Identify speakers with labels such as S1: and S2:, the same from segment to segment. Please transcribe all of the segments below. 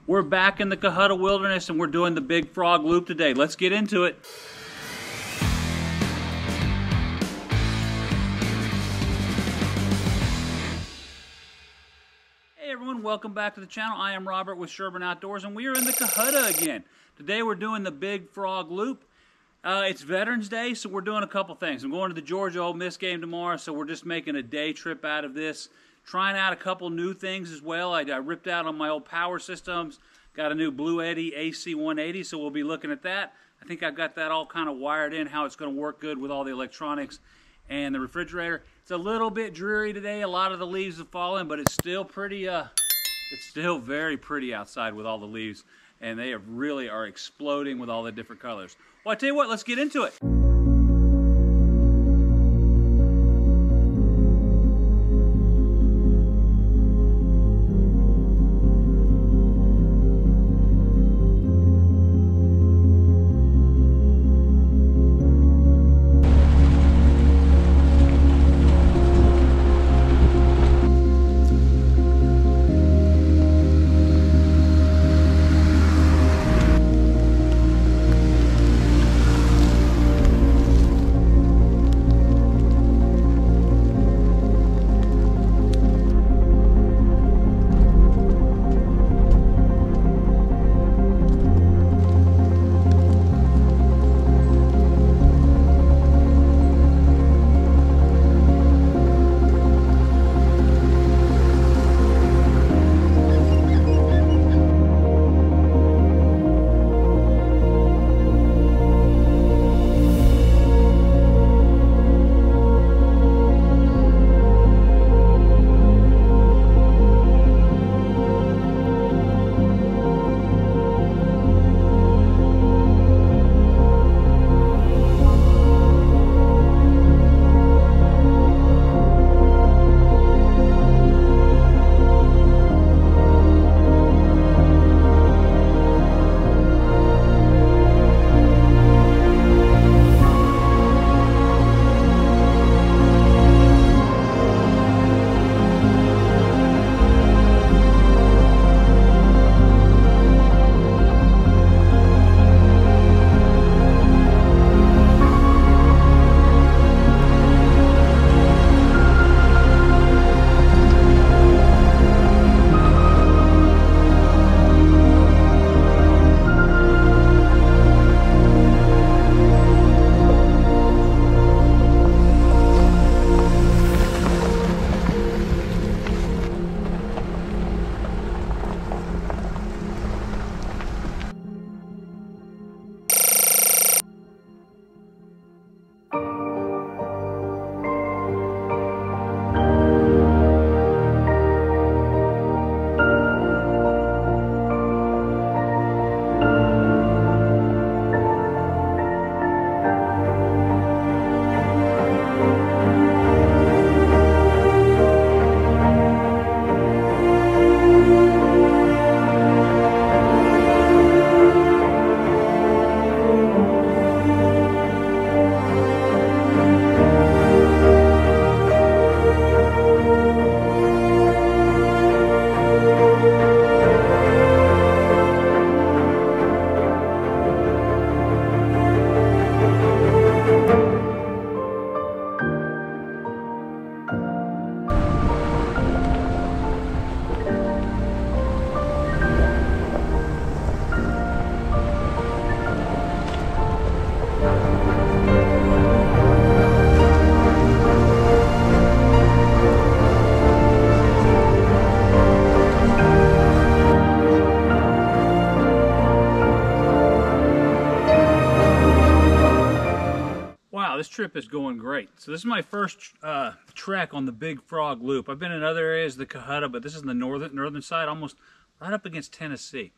S1: We're back in the Cohutta wilderness and we're doing the Big Frog Loop today. Let's get into it. Hey everyone, welcome back to the channel. I am Robert with Sherburne Outdoors and we are in the Cohutta again. Today we're doing the Big Frog Loop. It's Veterans Day, so we're doing a couple things. I'm going to the Georgia Ole Miss game tomorrow, so we're just making a day trip out of this. Trying out a couple new things as well. I ripped out on my old power systems. Got a new Blue Eddy AC-180, so we'll be looking at that. I think I've got that all kind of wired in, how it's going to work good with all the electronics and the refrigerator. It's a little bit dreary today. A lot of the leaves have fallen, but it's still pretty, it's still very pretty outside with all the leaves. And they really are exploding with all the different colors. Well, I tell you what, let's get into it. this trip is going great. So this is my first trek on the Big Frog Loop. I've been in other areas of the Cohutta, but this is the northern side, almost right up against Tennessee.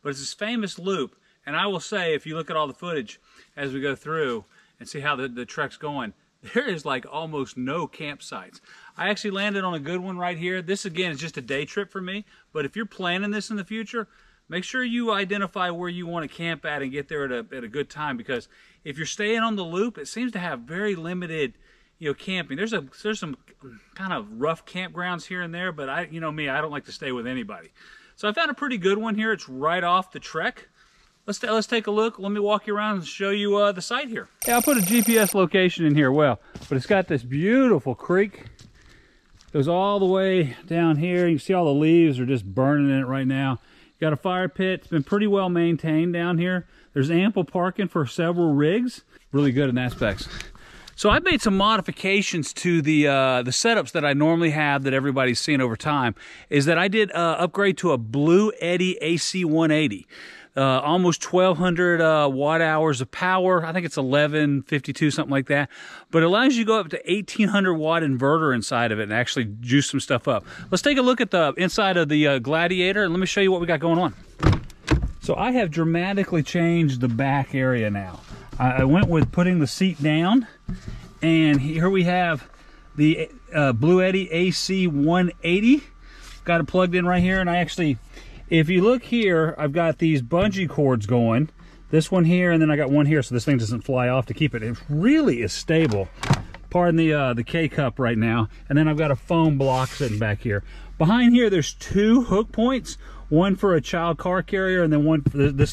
S1: But it's this famous loop, and I will say, if you look at all the footage as we go through and see how the trek's going, there is like almost no campsites. I actually landed on a good one right here. This again is just a day trip for me, but if you're planning this in the future, make sure you identify where you want to camp at and get there at a good time, because if you're staying on the loop, it seems to have very limited, you know, camping. There's some kind of rough campgrounds here and there, but you know me, I don't like to stay with anybody. So I found a pretty good one here. It's right off the trek. Let's take a look. Let me walk you around and show you the site here. Yeah, I'll put a GPS location in here, but it's got this beautiful creek. Goes all the way down here. You can see all the leaves are just burning in it right now. Got a fire pit. It's been pretty well maintained down here. There's ample parking for several rigs. Really good in aspects. So I've made some modifications to the setups that I normally have that everybody's seen over time. Is that I did upgrade to a Blue Eddy AC 180. Almost 1,200 watt hours of power. I think it's 1152, something like that. But it allows you to go up to 1,800 watt inverter inside of it and actually juice some stuff up. Let's take a look at the inside of the Gladiator, and let me show you what we got going on. So I have dramatically changed the back area now. I went with putting the seat down, and here we have the Blue Eddy AC 180. Got it plugged in right here, and I actually, if you look here, I've got these bungee cords going. This one here, and then I got one here so this thing doesn't fly off to keep it. It really is stable. Pardon the K-cup right now. And then I've got a foam block sitting back here. Behind here, there's two hook points. One for a child car carrier, and then one for this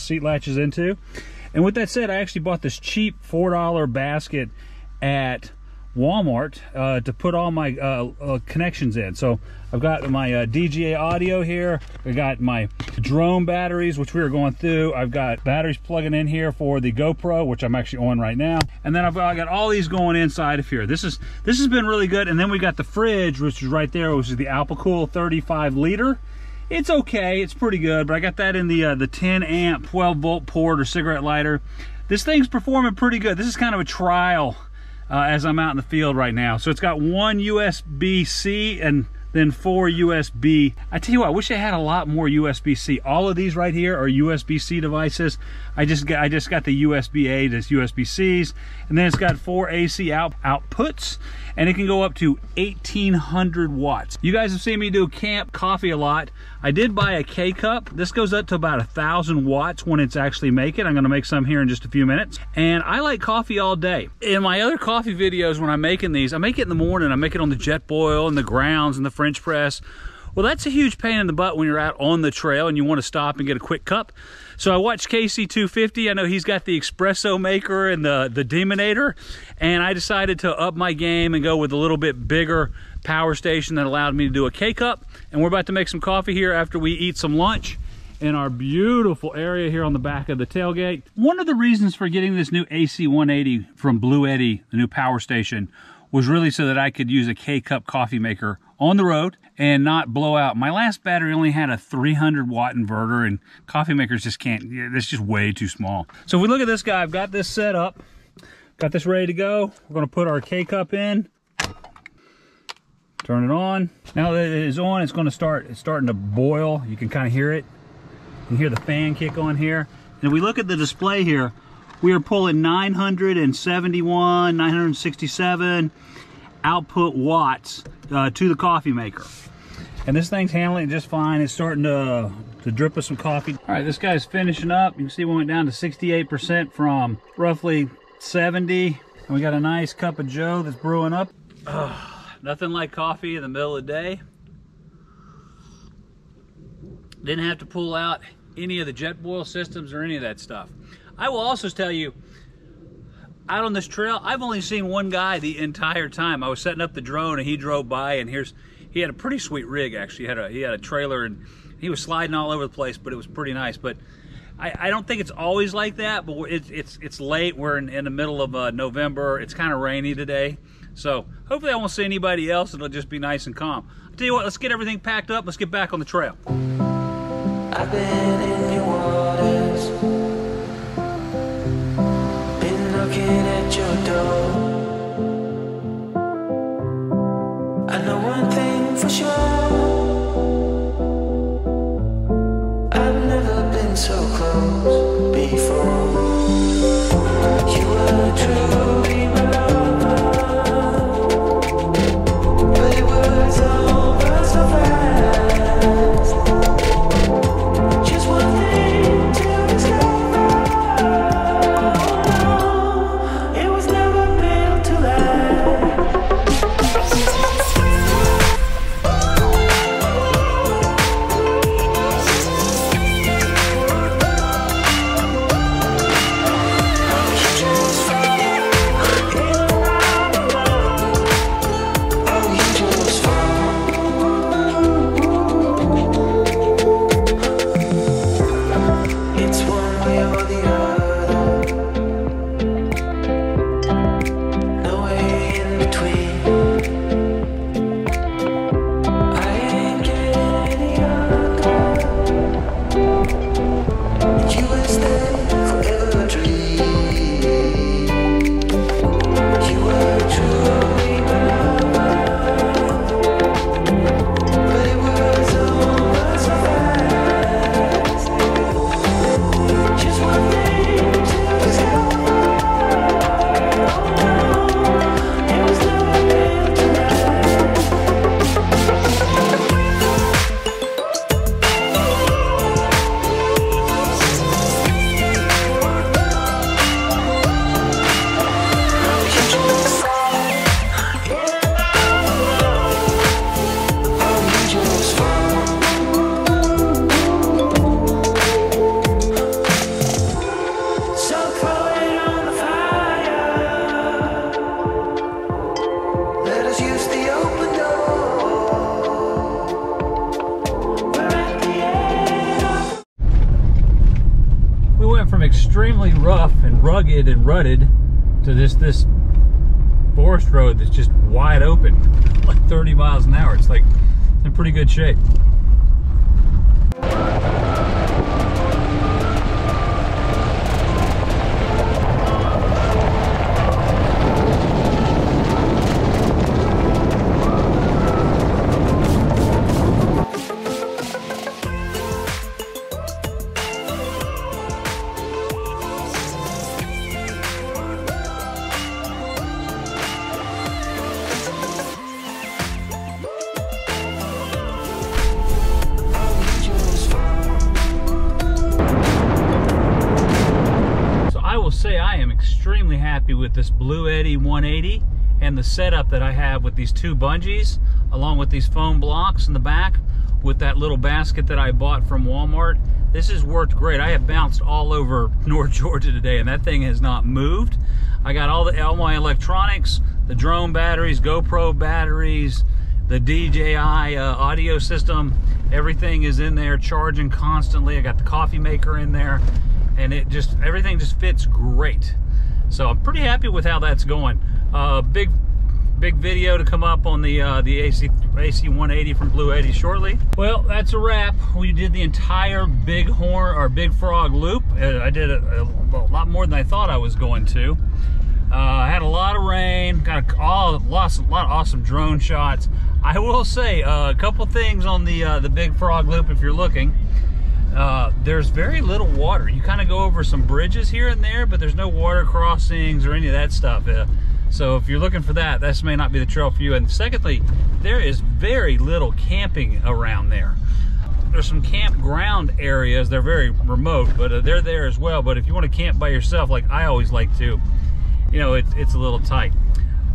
S1: seat latches into. And with that said, I actually bought this cheap $4 basket at Walmart to put all my connections in. So I've got my DJI audio here. I got my drone batteries, which we are going through. I've got batteries plugging in here for the GoPro, which I'm actually on right now. And then I got all these going inside of here. This has been really good. And then we got the fridge, which is right there, which is the Alpacool 35 liter. It's okay, it's pretty good, but I got that in the 10 amp 12 volt port or cigarette lighter. This thing's performing pretty good. This is kind of a trial as I'm out in the field right now. So it's got one USB-C and then 4 USB. I tell you what, I wish I had a lot more USB-C. All of these right here are USB-C devices. I just got the USB-A to USB-Cs, and then it's got 4 AC outputs, and it can go up to 1,800 watts. You guys have seen me do camp coffee a lot. I did buy a K-cup. This goes up to about 1,000 watts when it's actually making. I'm gonna make some here in just a few minutes. And I like coffee all day. In my other coffee videos, when I'm making these, I make it in the morning. I make it on the jet boil and the grounds and the French press. Well, that's a huge pain in the butt when you're out on the trail and you want to stop and get a quick cup. So I watched KC250. I know he's got the espresso maker and the Demonator, and I decided to up my game and go with a little bit bigger power station that allowed me to do a K-cup. And we're about to make some coffee here after we eat some lunch in our beautiful area here on the back of the tailgate. One of the reasons for getting this new AC 180 from Blue Eddy, the new power station, was really so that I could use a K-cup coffee maker on the road and not blow out. My last battery only had a 300 watt inverter, and coffee makers just can't, it's just way too small. So if we look at this guy, I've got this set up, got this ready to go. We're gonna put our K-cup in, turn it on. Now that it is on, it's starting to boil. You can kind of hear it. You can hear the fan kick on here. And if we look at the display here, we are pulling 971, 967 output watts to the coffee maker. And this thing's handling it just fine. It's starting to drip us some coffee. All right, this guy's finishing up. You can see we went down to 68% from roughly 70. And we got a nice cup of joe that's brewing up. Nothing like coffee in the middle of the day. Didn't have to pull out any of the jet boil systems or any of that stuff. I will also tell you, out on this trail, I've only seen one guy the entire time. I was setting up the drone and he drove by, and he had a pretty sweet rig actually. He had a trailer and he was sliding all over the place, but it was pretty nice. But I don't think it's always like that, but it's late. We're in the middle of November. It's kind of rainy today. So hopefully I won't see anybody else. It'll just be nice and calm. I'll tell you what, let's get everything packed up. Let's get back on the trail.
S2: I've been in your waters, been knocking at your door. I know one thing for sure, I've never been so close before. You were truly my love.
S1: rugged and rutted to this forest road that's just wide open, like 30 miles an hour. It's like in pretty good shape. Say I am extremely happy with this Blue Eddy 180 and the setup that I have with these two bungees along with these foam blocks in the back with that little basket that I bought from Walmart. This has worked great. I have bounced all over North Georgia today and that thing has not moved. I got all my electronics, the drone batteries, GoPro batteries, the DJI audio system, everything is in there charging constantly. I got the coffee maker in there. And everything just fits great. So I'm pretty happy with how that's going. Big video to come up on the AC 180 from Blue Eddy shortly. Well, that's a wrap. We did the entire Big Frog loop. I did a lot more than I thought I was going to. I had a lot of rain, got a lot of awesome drone shots. I will say a couple things on the Big Frog loop if you're looking. There's very little water. You kind of go over some bridges here and there, but there's no water crossings or any of that stuff. So if you're looking for that, this may not be the trail for you. And secondly, there is very little camping around there. There's some campground areas. They're very remote, but they're there as well. But if you want to camp by yourself, like I always like to, you know, it's a little tight.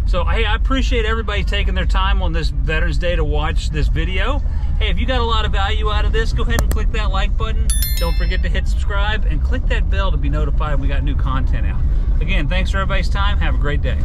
S1: So, hey, I appreciate everybody taking their time on this Veterans Day to watch this video. Hey, if you got a lot of value out of this, go ahead and click that like button. Don't forget to hit subscribe and click that bell to be notified when we got new content out. Again, thanks for everybody's time. Have a great day.